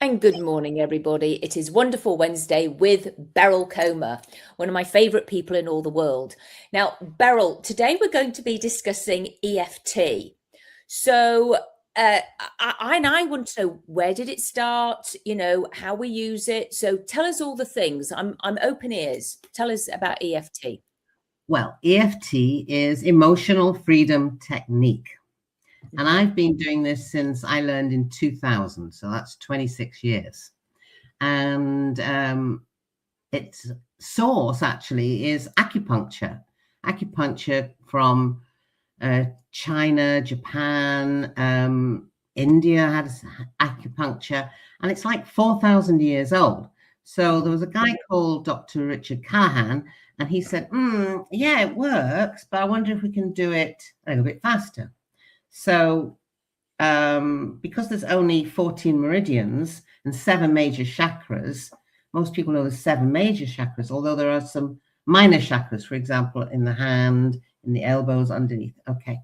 And good morning, everybody. It is Wonderful Wednesday with Beryl Comar, one of my favourite people in all the world. Now, Beryl, today we're going to be discussing EFT. So, I want to know, where did it start? How we use it. So, tell us all the things. I'm open ears. Tell us about EFT. Well, EFT is emotional freedom technique. And I've been doing this since I learned in 2000. So that's 26 years. And its source actually is acupuncture. Acupuncture from China, Japan, India had acupuncture. And it's like 4,000 years old. So there was a guy called Dr. Richard Callahan, and he said, yeah, it works, but I wonder if we can do it a little bit faster. So because there's only 14 meridians and 7 major chakras, most people know there's 7 major chakras, although there are some minor chakras, for example, in the hand, in the elbows, underneath. Okay.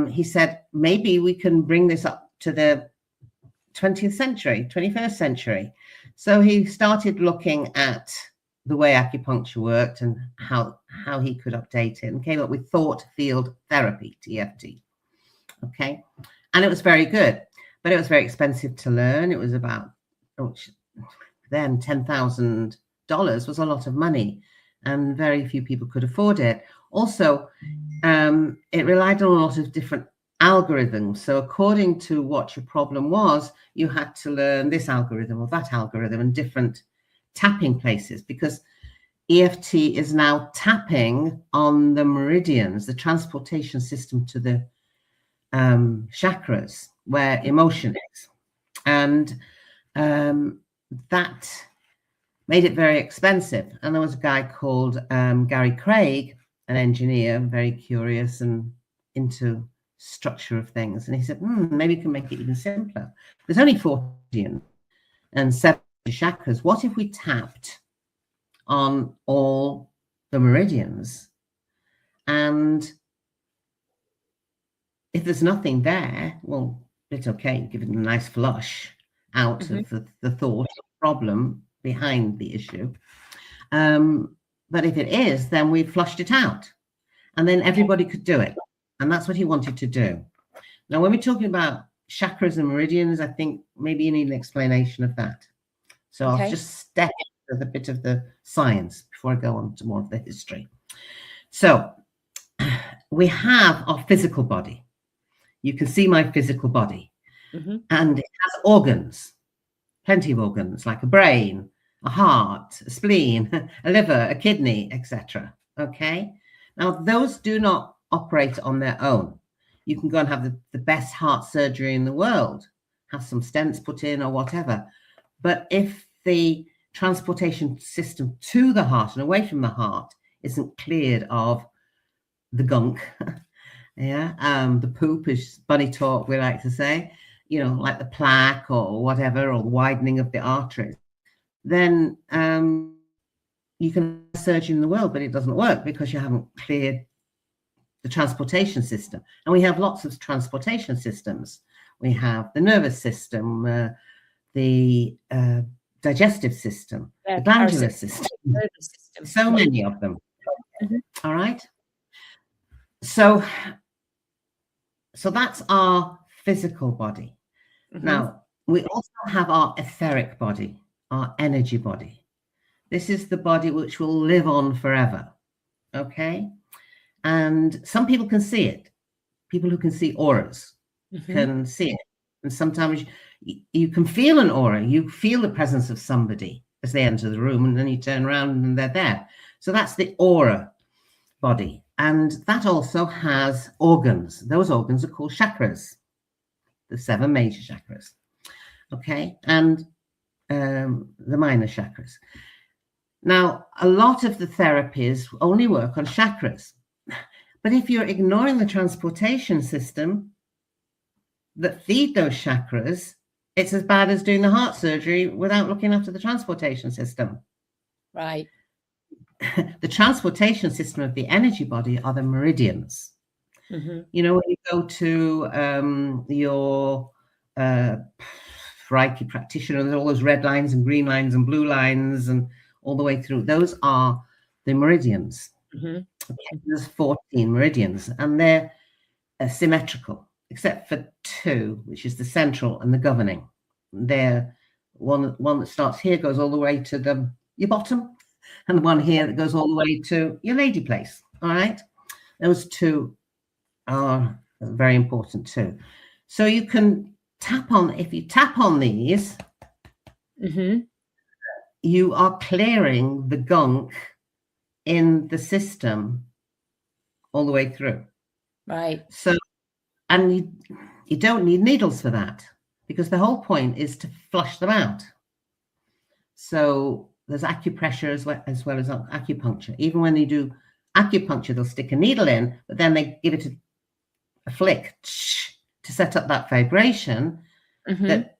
He said, maybe we can bring this up to the 20th century, 21st century. So he started looking at the way acupuncture worked and how he could update it, and came up with thought field therapy, TFT. Okay. And it was very good, but it was very expensive to learn. It was about, then $10,000 was a lot of money, and very few people could afford it. Also, it relied on a lot of different algorithms. So according to what your problem was, you had to learn this algorithm or that algorithm and different tapping places, because EFT is now tapping on the meridians, the transportation system to the chakras where emotion is. And that made it very expensive. And there was a guy called Gary Craig, an engineer, very curious and into structure of things. And he said, maybe we can make it even simpler. There's only 14 and 7 chakras. What if we tapped on all the meridians? And if there's nothing there, well, it's okay. Give it a nice flush out of the thought problem behind the issue. But if it is, then we've flushed it out. And then everybody could do it. And that's what he wanted to do. Now, when we're talking about chakras and meridians, I think maybe you need an explanation of that. So I'll just step into a bit of the science before I go on to more of the history. So we have our physical body. You can see my physical body. And it has organs, plenty of organs, like a brain, a heart, a spleen, a liver, a kidney, etc. Okay. Now, those do not operate on their own. You can go and have the best heart surgery in the world, have some stents put in or whatever. But if the transportation system to the heart and away from the heart isn't cleared of the gunk, the poop is bunny talk, we like to say, like the plaque or whatever, or the widening of the arteries, then you can have surgery in the world, but it doesn't work because you haven't cleared the transportation system. And we have lots of transportation systems. We have the nervous system, the digestive system, the glandular system, so many of them. All right. So that's our physical body. Now, we also have our etheric body, our energy body. This is the body which will live on forever. Okay. And some people can see it. People who can see auras can see it. And sometimes you can feel an aura. You feel the presence of somebody as they enter the room, and then you turn around and they're there. So that's the aura body. And that also has organs. Those organs are called chakras, the 7 major chakras. Okay. And the minor chakras. Now, a lot of the therapies only work on chakras. But if you're ignoring the transportation system that feed those chakras, it's as bad as doing the heart surgery without looking after the transportation system. Right. The transportation system of the energy body are the meridians. When you go to your Reiki practitioner, there's all those red lines and green lines and blue lines and all the way through. Those are the meridians. Mm-hmm. Okay, there's 14 meridians, and they're symmetrical, except for 2, which is the central and the governing. They're one that starts here goes all the way to your bottom, and the one here that goes all the way to your lady place. All right, those 2 are very important too. So you can tap on, if you tap on these, Mm-hmm. you are clearing the gunk in the system all the way through. Right. So, and you don't need needles for that, because the whole point is to flush them out. So there's acupressure as well as acupuncture. Even when they do acupuncture, they'll stick a needle in, but then they give it a flick to set up that vibration that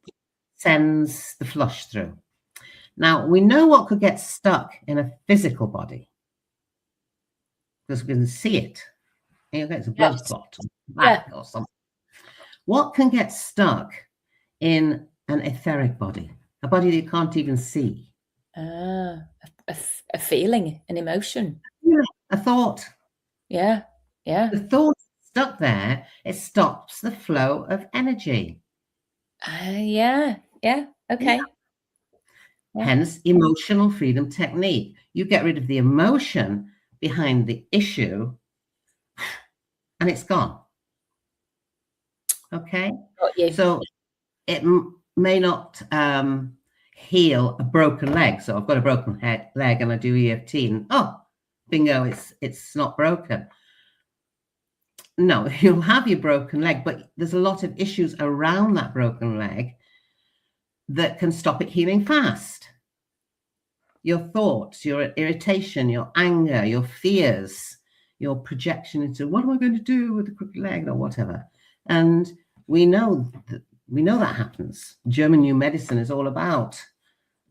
sends the flush through. Now, we know what could get stuck in a physical body because we can see it. It's a blood clot or something. What can get stuck in an etheric body, a body that you can't even see? A feeling, an emotion. Yeah, a thought. Yeah. The thought stuck there, it stops the flow of energy. Okay. Yeah. Hence, emotional freedom technique. You get rid of the emotion behind the issue and it's gone. Okay? So it may not heal a broken leg. So I've got a broken leg and I do EFT and bingo, it's not broken. No, you'll have your broken leg, but there's a lot of issues around that broken leg that can stop it healing fast. Your thoughts, your irritation, your anger, your fears, your projection into what am I going to do with the crooked leg or whatever. And we know that happens. German New Medicine is all about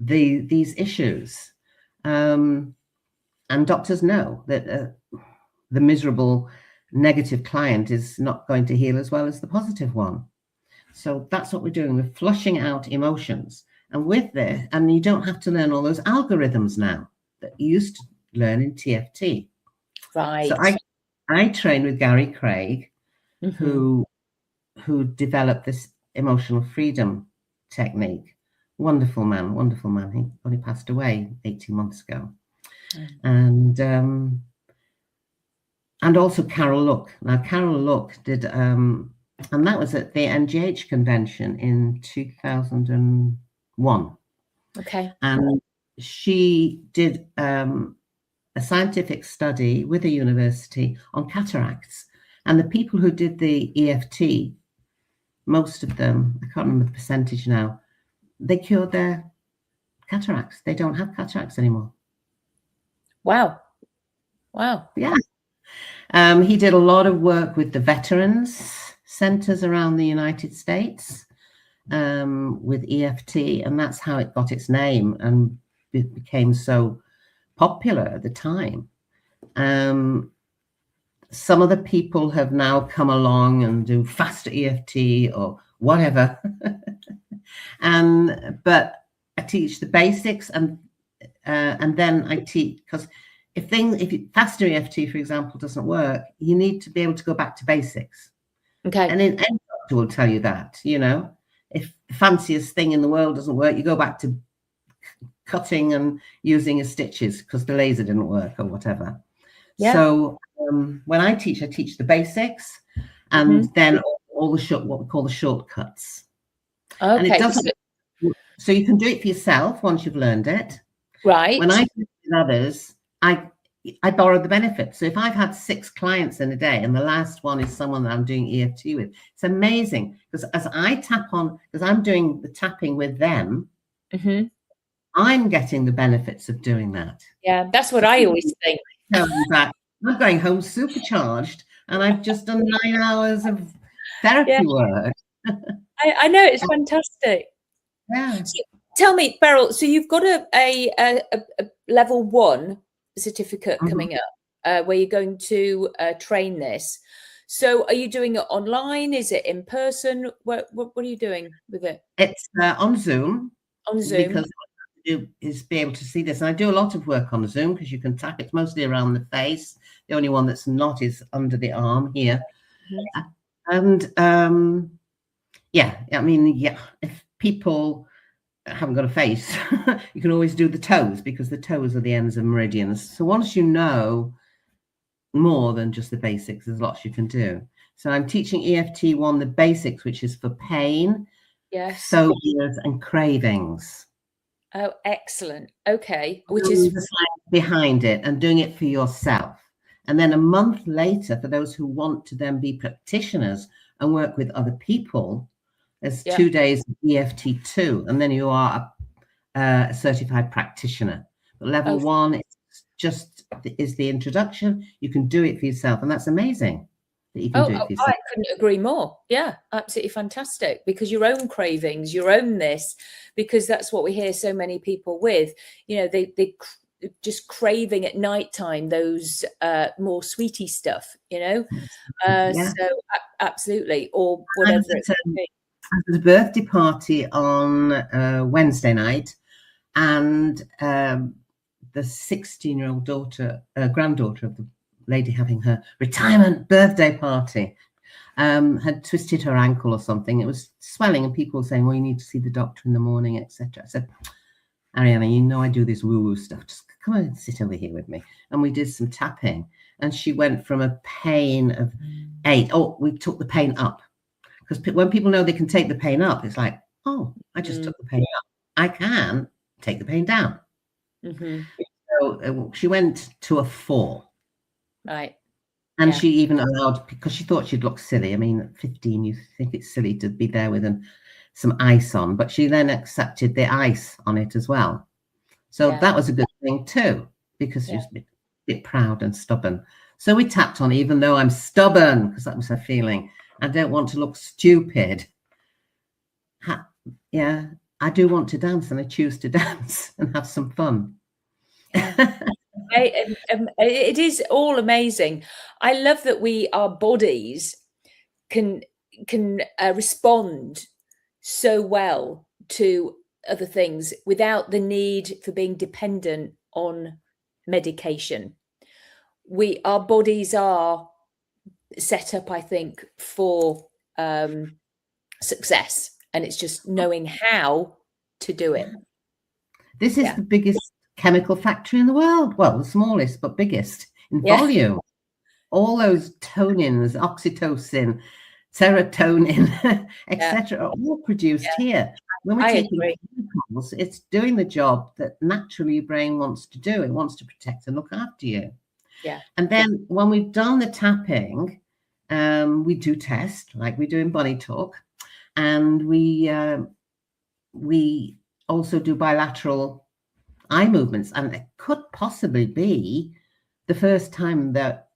these issues. And doctors know that the miserable negative client is not going to heal as well as the positive one. So that's what we're doing. We're flushing out emotions. And with this, and you don't have to learn all those algorithms now that you used to learn in TFT. Right. So I train with Gary Craig, who developed this emotional freedom technique. Wonderful man. He only passed away 18 months ago. And also Carol Look. Now, Carol Look did, and that was at the NGH convention in 2001. Okay. And she did a scientific study with a university on cataracts. And the people who did the EFT, most of them, I can't remember the percentage now, they cured their cataracts. They don't have cataracts anymore. Wow. Yeah. He did a lot of work with the veterans centers around the United States with EFT, and that's how it got its name and it became so popular at the time. Some of the people have now come along and do faster EFT or whatever. But I teach the basics and then I teach, because if faster EFT, for example, doesn't work, you need to be able to go back to basics. Okay. And any doctor will tell you that, if the fanciest thing in the world doesn't work, you go back to cutting and using your stitches because the laser didn't work or whatever. Yeah. So when I teach the basics and then all the what we call the shortcuts. Okay. And it doesn't. So you can do it for yourself once you've learned it. Right. When I do it with others, I borrow the benefits. So if I've had 6 clients in a day and the last one is someone that I'm doing EFT with, it's amazing because as I tap on, because I'm doing the tapping with them, I'm getting the benefits of doing that. Yeah, that's what I always think. I'm going home supercharged and I've just done 9 hours of therapy work. I know, it's fantastic. Yeah. So, tell me, Beryl, so you've got a level 1 certificate coming up where you're going to train this. So are you doing it online? Is it in person? What are you doing with it? It's on Zoom. On Zoom. Because what I do is be able to see this. And I do a lot of work on Zoom because you can tap. It's mostly around the face. The only one that's not is under the arm here. And yeah, I mean, yeah, if people haven't got a face, you can always do the toes, because the toes are the ends of meridians. So once you know more than just the basics, there's lots you can do. So I'm teaching EFT 1, the basics, which is for pain, phobias, and cravings. Oh, excellent. Okay. Which is the science behind it, and doing it for yourself. And then a month later, for those who want to then be practitioners and work with other people, there's 2 days of EFT 2, and then you are a certified practitioner. But level 1 is the introduction. You can do it for yourself, and that's amazing. You can do it for yourself. I couldn't agree more. Yeah, absolutely fantastic. Because your own cravings, your own this, because that's what we hear so many people with. You know, they just craving at nighttime those more sweetie stuff. You know, so absolutely, or whatever. I was at a birthday party on Wednesday night, and the 16-year-old granddaughter of the lady having her retirement birthday party had twisted her ankle or something. It was swelling, and people were saying, well, you need to see the doctor in the morning, etc. I said, Ariana, you know I do this woo-woo stuff. Just come and sit over here with me. And we did some tapping, and she went from a pain of 8. Oh, we took the pain up. Because when people know they can take the pain up, it's like, oh, I just took the pain up. I can take the pain down. So she went to a 4. Right. And she even allowed, because she thought she'd look silly. I mean, at 15, you think it's silly to be there with some ice on. But she then accepted the ice on it as well. So that was a good thing too, because she was a bit proud and stubborn. So we tapped on, even though I'm stubborn, because that was her feeling. I don't want to look stupid. I do want to dance, and I choose to dance and have some fun. It is all amazing. I love that our bodies can respond so well to other things without the need for being dependent on medication. Our bodies are set up, I think, for success, and it's just knowing how to do it. This is the biggest chemical factory in the world. Well, the smallest but biggest in volume. All those tonins, oxytocin, serotonin, etc., are all produced here. When we're taking chemicals, it's doing the job that naturally your brain wants to do. It wants to protect and look after you. And then when we've done the tapping, we do test, like we do in Bunny Talk, and we also do bilateral eye movements. And it could possibly be the first time that,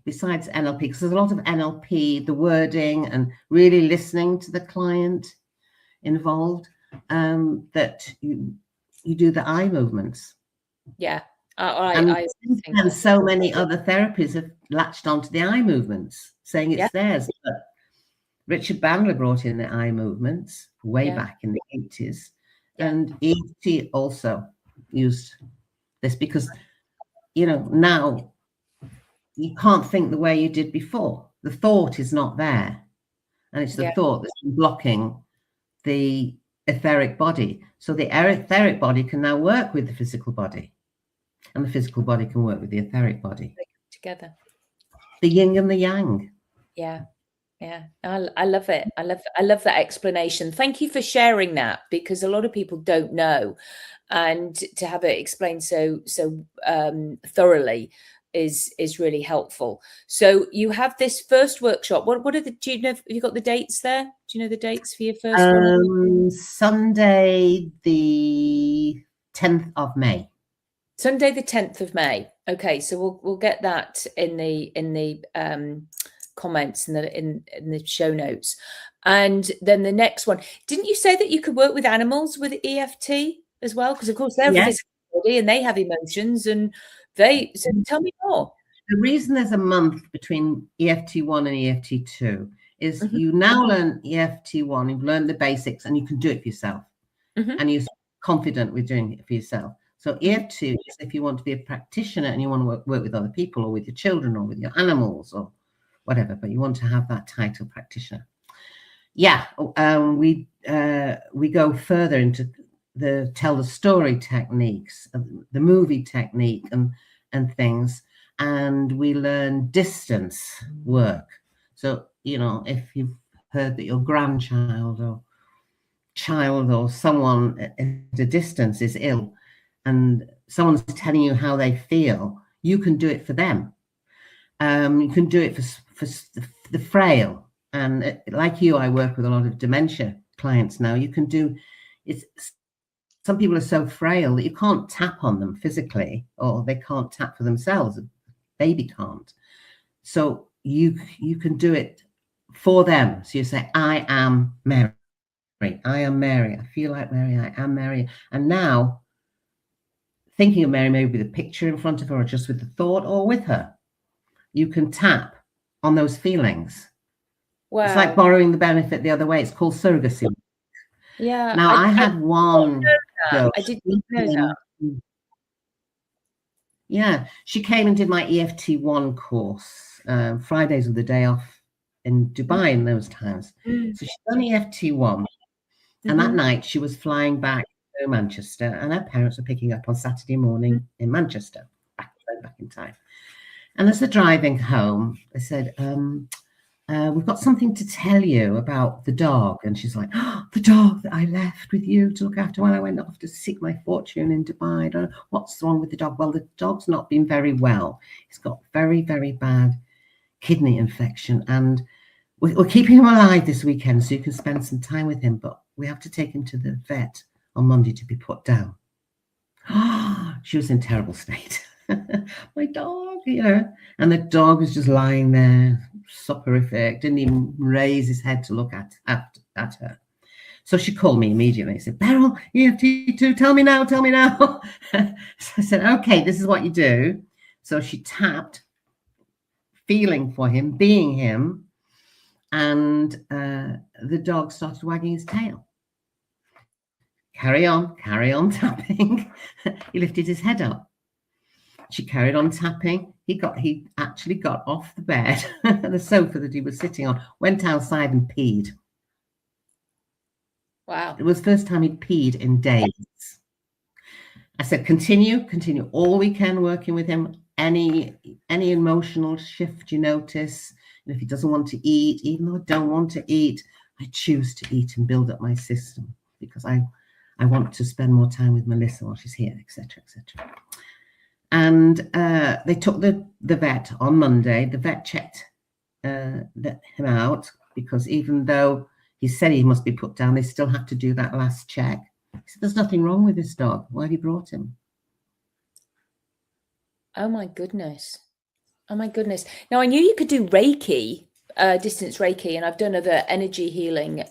besides NLP, because there's a lot of NLP, the wording and really listening to the client involved, that you do the eye movements. And so many other therapies have latched onto the eye movements, saying it's theirs. But Richard Bandler brought in the eye movements way back in the 80s. And EFT also used this, because, now you can't think the way you did before. The thought is not there. And it's the thought that's blocking the etheric body. So the etheric body can now work with the physical body. And the physical body can work with the etheric body. Together. The yin and the yang. Yeah. I love it. I love that explanation. Thank you for sharing that, because a lot of people don't know, and to have it explained so thoroughly is really helpful. So you have this first workshop. What are do you know? Have you got the dates there? Do you know the dates for your first one? Sunday, the 10th of May. Sunday, the 10th of May. Okay, so we'll get that in the comments in the show notes. And then the next one, didn't you say that you could work with animals with EFT as well? Because of course they're a physical body and they have emotions, and so tell me more. the reason there's a month between EFT1 and EFT2 is Mm-hmm. you now learn EFT1, you've learned the basics, and you can do it for yourself. Mm-hmm. And you're confident with doing it for yourself. So EF2 is if you want to be a practitioner and you want to work with other people or with your children or with your animals or whatever, but you want to have that title practitioner. Yeah, we go further into the tell the story techniques, the movie technique and things, and we learn distance work. So, you know, if you've heard that your grandchild or child or someone at a distance is ill and someone's telling you how they feel, you can do it for them. You can do it for the frail. And like you, I work with a lot of dementia clients now. You can do it. Some people are so frail that you can't tap on them physically, or they can't tap for themselves. A baby can't. So you can do it for them. So you say, I am Mary. I am Mary. I feel like Mary. I am Mary. And now, thinking of Mary, maybe with a picture in front of her, or just with the thought, or with her, you can tap on those feelings. Wow. It's like borrowing the benefit the other way. It's called surrogacy. Yeah. Now, I had one girl. I didn't know that. Yeah, she came and did my EFT1 course. Fridays were the day off in Dubai in those times. So she's done EFT1. And that night she was flying back to Manchester, and her parents were picking up on Saturday morning in Manchester, back in time. And as they're driving home, they said, we've got something to tell you about the dog. And she's like, oh, the dog that I left with you to look after when I went off to seek my fortune in Dubai. I don't know what's wrong with the dog. Well, the dog's not been very well. He's got very, very bad kidney infection. And we're keeping him alive this weekend so you can spend some time with him. But we have to take him to the vet on Monday to be put down. She was in terrible state. My dog, you know, and the dog was just lying there, soporific, didn't even raise his head to look at her. So she called me immediately. She said, Beryl, EFT2, tell me now. So I said, okay, this is what you do. So she tapped, feeling for him, being him, and the dog started wagging his tail. Carry on tapping. He lifted his head up. She carried on tapping. He actually got off the bed, the sofa that he was sitting on, went outside and peed. Wow. It was the first time he'd peed in days. I said, continue all weekend working with him. Any emotional shift you notice, and if he doesn't want to eat, even though I don't want to eat, I choose to eat and build up my system because I want to spend more time with Melissa while she's here, etc. And they took the vet on Monday. The vet checked him out because even though he said he must be put down, they still have to do that last check. He said, there's nothing wrong with this dog. Why have you brought him? Oh my goodness. Now, I knew you could do Reiki, distance Reiki, and I've done other energy healing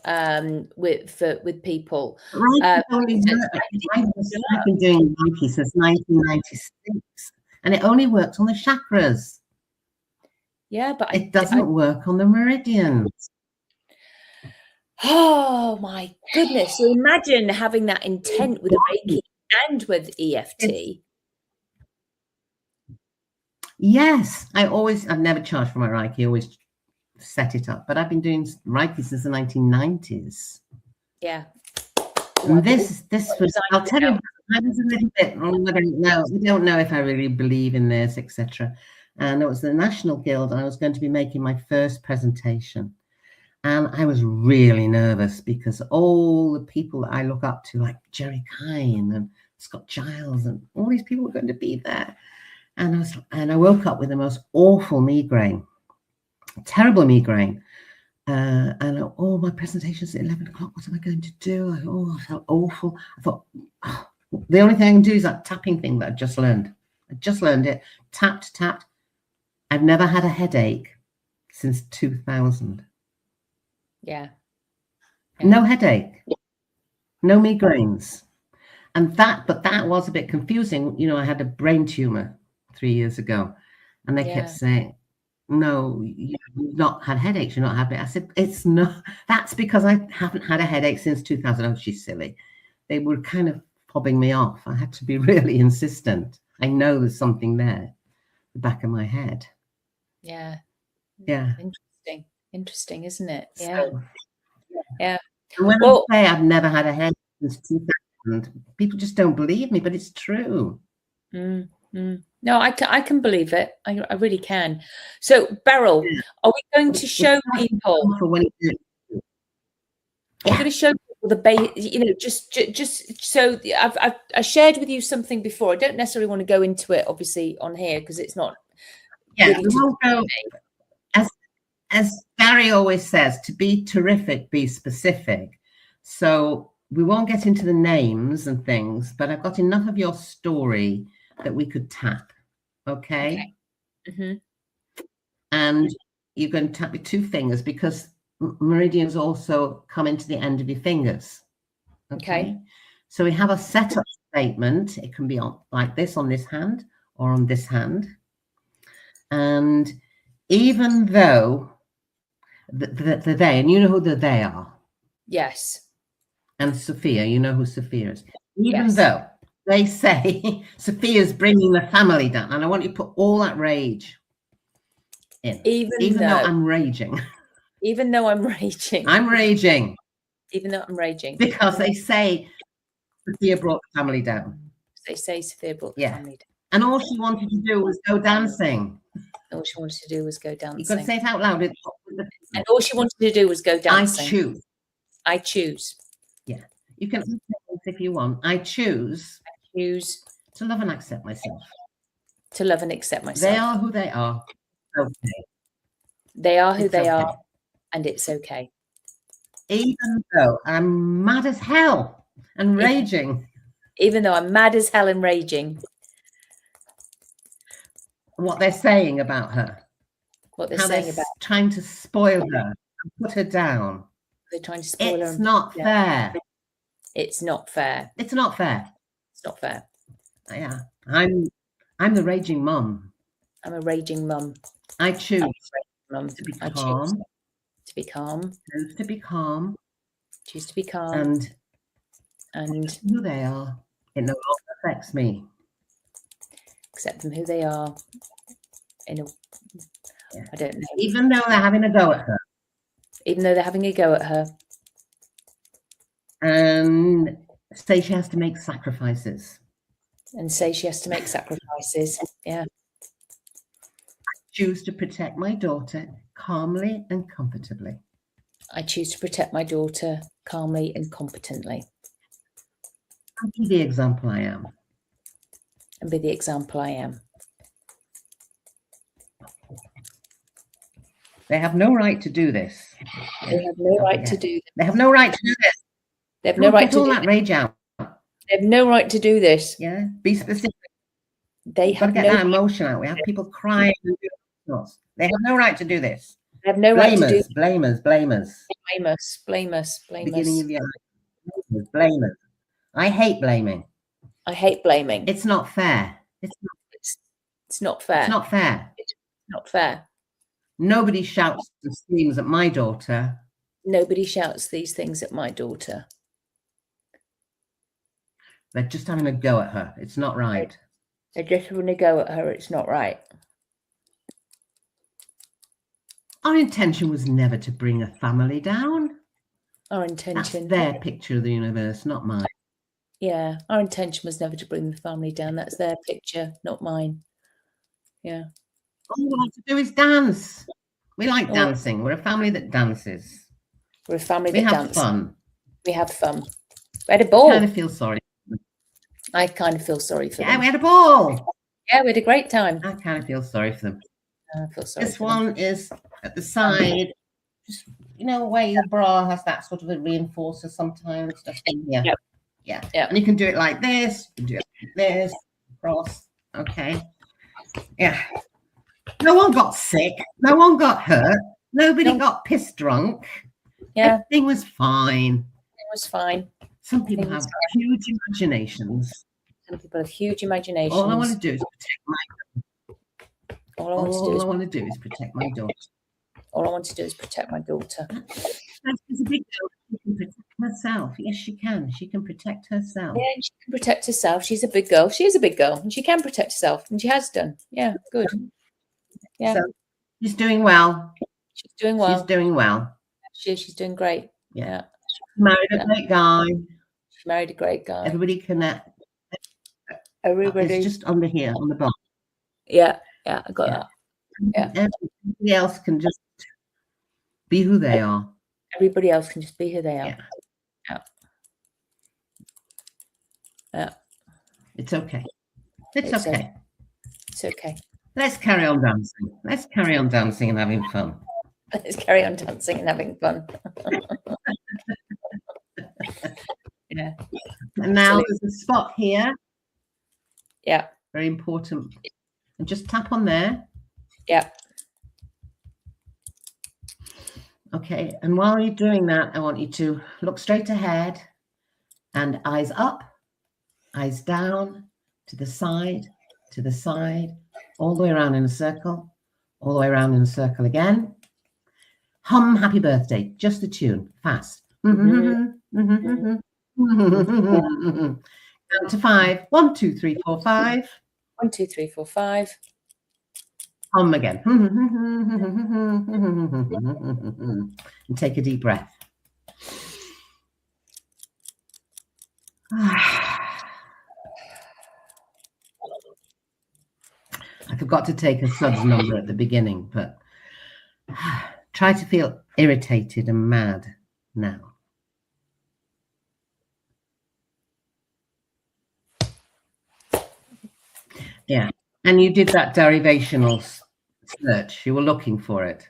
with people. I've been doing Reiki since 1996, and it only works on the chakras. Yeah, but it doesn't work on the meridians. Oh my goodness. So imagine having that intent with Reiki and with EFT. Yes, I've never charged for my Reiki, always set it up, but I've been doing Reiki since the 1990s. Yeah. And this was, I'll tell you, I was a little bit, I don't know if I really believe in this, etc. And it was the National Guild, and I was going to be making my first presentation. And I was really nervous because all the people that I look up to, like Jerry Kine and Scott Giles, and all these people were going to be there. And I woke up with the most awful migraine, terrible migraine. And my presentation's at 11 o'clock. What am I going to do? I felt awful. I thought, the only thing I can do is that tapping thing that I just learned. I just learned it. Tapped. I've never had a headache since 2000. Yeah. No headache, no migraines. But that was a bit confusing. You know, I had a brain tumor 3 years ago, And they kept saying, no, you've not had headaches, you're not happy. I said, it's not, that's because I haven't had a headache since 2000. Oh, she's silly. They were kind of fobbing me off. I had to be really insistent. I know there's something there, the back of my head. Yeah. Yeah. Interesting, isn't it? Yeah. So, yeah. And when I say I've never had a headache since 2000, people just don't believe me, but it's true. No, I can believe it. I really can. So, Beryl, are we going to show people? We're going to show people the base. Just so I shared with you something before. I don't necessarily want to go into it, obviously, on here because it's not. Yeah, we won't go. As Gary always says, to be terrific, be specific. So we won't get into the names and things, but I've got enough of your story that we could tap. Okay. And you're going to tap with 2 fingers because meridians also come into the end of your fingers. Okay. So we have a setup statement. It can be on like this on this hand or on this hand. And even though the they, and you know who the they are. Yes. And Sophia, you know who Sophia is. Even though they say Sophia's bringing the family down, and I want you to put all that rage in. Even though I'm raging. Even though I'm raging. I'm raging. Even though I'm raging. Because they say Sophia brought the family down. They say Sophia brought the family down. And all she wanted to do was go dancing. All she wanted to do was go dancing. You got to say it out loud. And all she wanted to do was go dancing. I choose. I choose. Yeah. You can if you want. I choose. I choose to love and accept myself. To love and accept myself. They are who they are. Okay. They are who they are, and it's okay. Even though I'm mad as hell and raging. Even though I'm mad as hell and raging. What they're saying about her. What they're saying about her. Trying to spoil her and put her down. They're trying to spoil her. It's not fair. It's not fair. It's not fair. It's not fair. Yeah. I'm the raging mum. I'm a raging mum. I choose to be calm. To be calm. Choose to be calm. Choose to be calm. And who they are. It no longer affects me. Accept them who they are. I don't know. Even though they're having a go at her. Even though they're having a go at her. And say she has to make sacrifices. And say she has to make sacrifices. Yeah. I choose to protect my daughter calmly and comfortably. I choose to protect my daughter calmly and competently. And be the example I am. And be the example I am. They have no right to do this. They have no right to do this. They have no right to do this. They have no right to do that rage out. They have no right to do this. Yeah, be specific. They have got to get that emotion out. We have people crying. They have no right to do this. They have no right to do. Blamers. Blame us. Beginning of your life. Blamers. I hate blaming. I hate blaming. It's not fair. It's not fair. It's not fair. It's not fair. Nobody shouts and screams at my daughter. Nobody shouts these things at my daughter. They're just having a go at her. It's not right. They're just having a go at her. It's not right. Our intention was never to bring a family down. Our intention. That's their picture of the universe, not mine. Yeah, our intention was never to bring the family down. That's their picture, not mine. Yeah. All we want to do is dance. We like dancing. We're a family that dances. We're a family that dances. We have fun. We have fun. We had a ball. I kind of feel sorry. I kind of feel sorry for them. Yeah, we had a ball. Yeah, we had a great time. I kind of feel sorry for them. I feel sorry. This one is at the side, just where your bra has that sort of a reinforcer sometimes. Just in here. Yep. Yeah. And you can do it like this. You can do it like this. Across. Okay. Yeah. No one got sick. No one got hurt. Nobody got pissed drunk. Yeah. Everything was fine. It was fine. Some people have huge imaginations. Some people have huge imaginations. All I want to do is protect my All I want to do is protect my daughter. All I want to do is protect my daughter. She's a big girl. She can protect herself. Yes, she can. She can protect herself. Yeah, she can protect herself. She's a big girl. She is a big girl, and she can protect herself, and she has done. Yeah, good. Yeah, so she's doing well. She's doing well. She's doing well. She's doing great. Yeah. She married a great guy. She married a great guy. Everybody connect. Everybody. It's just under here on the bottom. Yeah, I got that. Yeah. Everybody else can just be who they are. Everybody else can just be who they are. Yeah. It's okay. It's okay. It's okay. Let's carry on dancing. Let's carry on dancing and having fun. Let's carry on dancing and having fun. Yeah. And now there's a spot here. Yeah. Very important. And just tap on there. Yeah. Okay. And while you're doing that, I want you to look straight ahead and eyes up, eyes down, to the side, all the way around in a circle, all the way around in a circle again. Hum happy birthday, just the tune, fast. Count to 5. 1, 2, 3, 4, 5. 1, 2, 3, 4, 5. Hum again. And take a deep breath. I forgot to take a suds number at the beginning, but try to feel irritated and mad now. Yeah. And you did that derivational search. You were looking for it.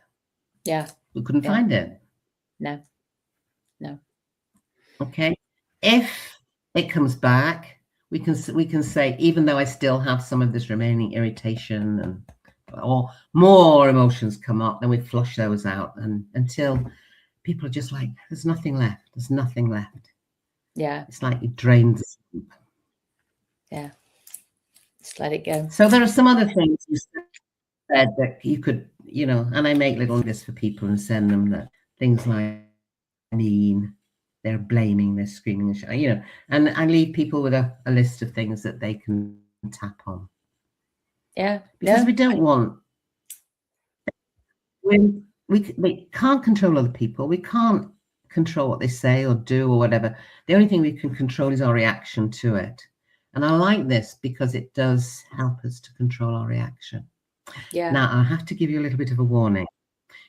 Yeah. You couldn't find it. No. Okay. If it comes back, we can say, even though I still have some of this remaining irritation or more emotions come up, then we flush those out, and until people are just like, there's nothing left. There's nothing left. Yeah. It's like you drained the soup. Yeah. Just let it go. So there are some other things you said that you could, and I make little lists for people and send them, that things like they're blaming, they're screaming, and I leave people with a list of things that they can tap on. Yeah. Because we don't want, we can't control other people. We can't control what they say or do or whatever. The only thing we can control is our reaction to it. And I like this because it does help us to control our reaction. Yeah. Now, I have to give you a little bit of a warning.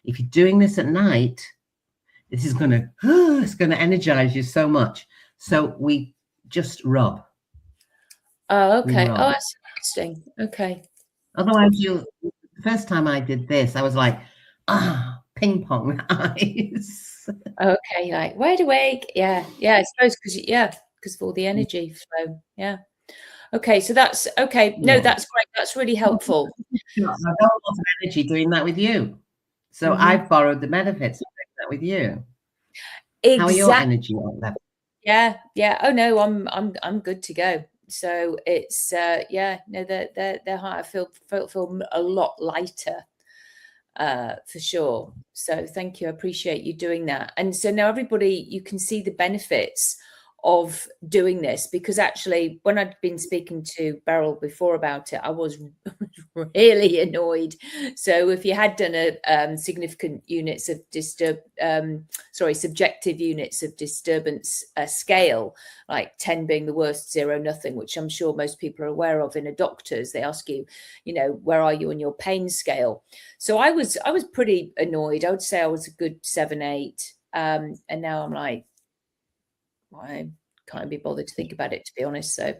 If you're doing this at night, this is it's going to energize you so much. So we just rub. Oh, okay. Oh, that's interesting. Okay. Otherwise, the first time I did this, I was like, ping pong eyes. Okay, like wide awake. Yeah. I suppose because of all the energy flow. Yeah. Okay, so that's okay. No, that's great. That's really helpful. I got a lot of energy doing that with you. So I've borrowed the benefits of doing that with you. Exactly. How are your energy level? Yeah. Oh no, I'm good to go. So it's they're high. I feel a lot lighter, for sure. So thank you. I appreciate you doing that. And so now everybody, you can see the benefits of doing this, because actually when I'd been speaking to Beryl before about it, I was really annoyed. So if you had done a significant units of subjective units of disturbance scale, like 10 being the worst, 0 nothing, which I'm sure most people are aware of in a doctor's, they ask you, where are you on your pain scale? So I was pretty annoyed. I would say I was a good 7, 8. And now I'm like, I can't be bothered to think about it, to be honest. So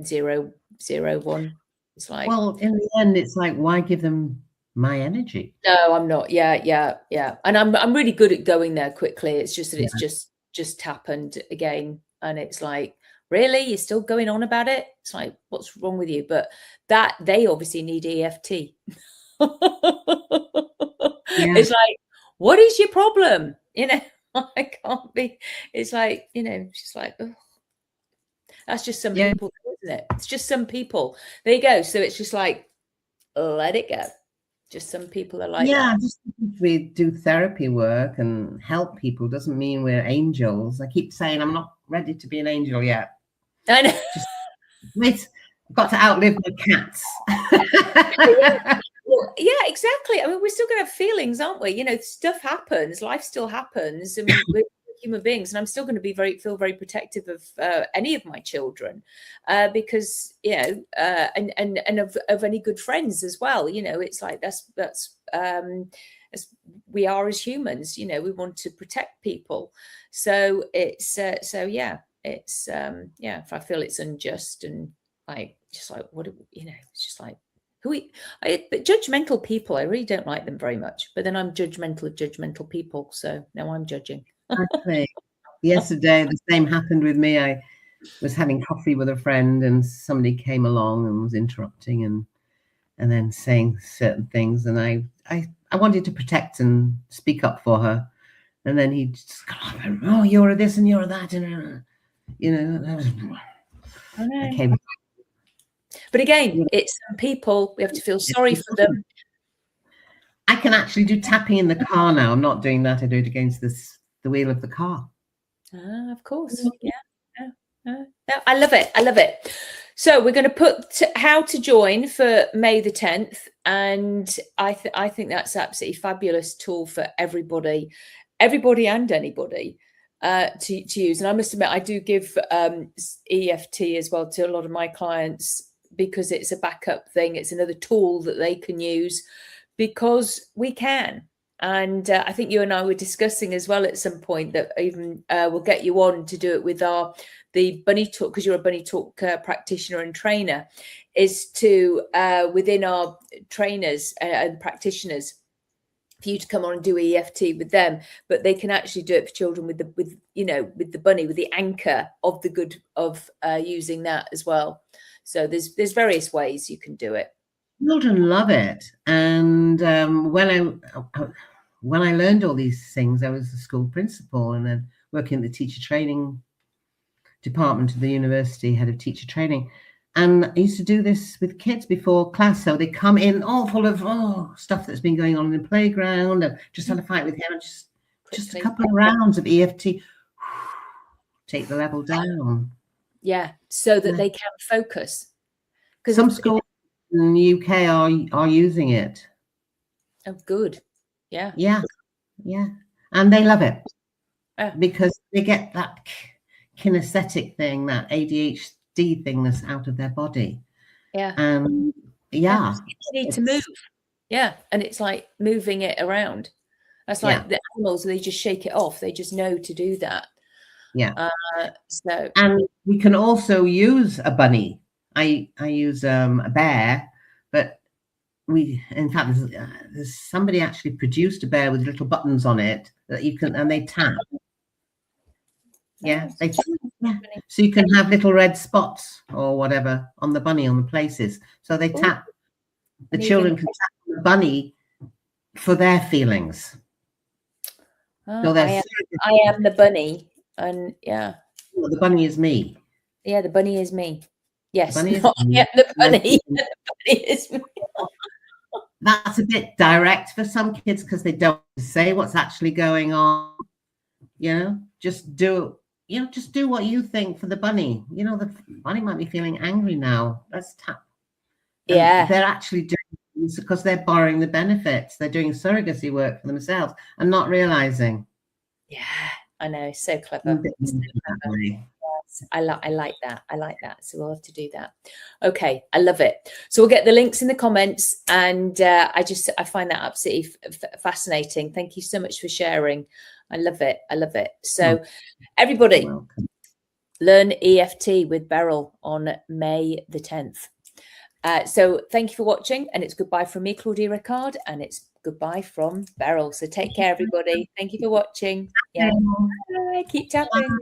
0, 0, 1. It's like, well, in the end, it's like, why give them my energy? No, I'm not. Yeah. And I'm really good at going there quickly. It's just that it's just happened again, and it's like, really, you're still going on about it? It's like, what's wrong with you? But that they obviously need EFT. It's like, what is your problem? I can't be. It's like, it's just like, oh, that's just some people, isn't it? It's just some people. There you go. So it's just like, let it go. Just some people are like Yeah, that. just because we do therapy work and help people doesn't mean we're angels. I keep saying I'm not ready to be an angel yet. I know. Just wait, I've got to outlive my cats. Well, yeah, exactly. I mean, we're still going to have feelings, aren't we? You know, stuff happens, life still happens, and we're human beings. And I'm still going to feel very protective of any of my children, because and of any good friends as well. You know, it's like that's as we are as humans. You know, we want to protect people. So it's it's if I feel it's unjust and like just like what you know, it's just like. But judgmental people, I really don't like them very much. But then I'm judgmental of judgmental people, so now I'm judging. Exactly. Yesterday, the same happened with me. I was having coffee with a friend, and somebody came along and was interrupting and then saying certain things, and I wanted to protect and speak up for her, and then he just oh, you're this and you're that, and you know, I came. But again, it's some people, we have to feel sorry for them. I can actually do tapping in the car now. I'm not doing that. I do it against the wheel of the car. Of course. Yeah. I love it. I love it. So we're going to put how to join for May the 10th. And I think that's absolutely fabulous tool for everybody and anybody to use. And I must admit, I do give EFT as well to a lot of my clients because it's a backup thing. It's another tool that they can use because we can. And I think you and I were discussing as well at some point that even we'll get you on to do it with the Bunny Talk, because you're a Bunny Talk practitioner and trainer, is to within our trainers and practitioners for you to come on and do EFT with them, but they can actually do it for children with the bunny, with the anchor of the good of using that as well. So there's various ways you can do it. Children love it, and when I learned all these things, I was a school principal and then working in the teacher training department of the university, head of teacher training. And I used to do this with kids before class. So they come in all full of stuff that's been going on in the playground, and just had a fight with him, and just a couple of rounds of EFT, take the level down. Yeah, so that they can focus. Because some schools in the UK are using it. Oh, good. Yeah. And they love it because they get that kinesthetic thing, that ADHD thing that's out of their body. They need to move. Yeah, and it's like moving it around. That's like the animals, they just shake it off. They just know to do that. And we can also use a bunny. I use a bear, but in fact, there's somebody actually produced a bear with little buttons on it that you can, and they tap. So you can have little red spots or whatever on the bunny on the places. So they tap. The children can tap the bunny for their feelings. So I am the bunny, and well, the bunny is me. Yeah, the bunny is me. Yes, the bunny is me. The bunny. The bunny is me. That's a bit direct for some kids because they don't say what's actually going on. Just do what you think for the bunny. The bunny might be feeling angry now. Let's tap. And they're actually doing this because they're borrowing the benefits. They're doing surrogacy work for themselves and not realizing. Yeah, I know. So clever. Yes, I like that. I like that. So we'll have to do that. Okay, I love it. So we'll get the links in the comments, and I find that absolutely fascinating. Thank you so much for sharing. I love it. I love it. So everybody, learn EFT with Beryl on May the 10th. So thank you for watching, and it's goodbye from me, Claudia Ricard, and it's goodbye from Beryl. So take care, everybody. Thank you for watching. Yeah. Bye. Keep tapping. Bye.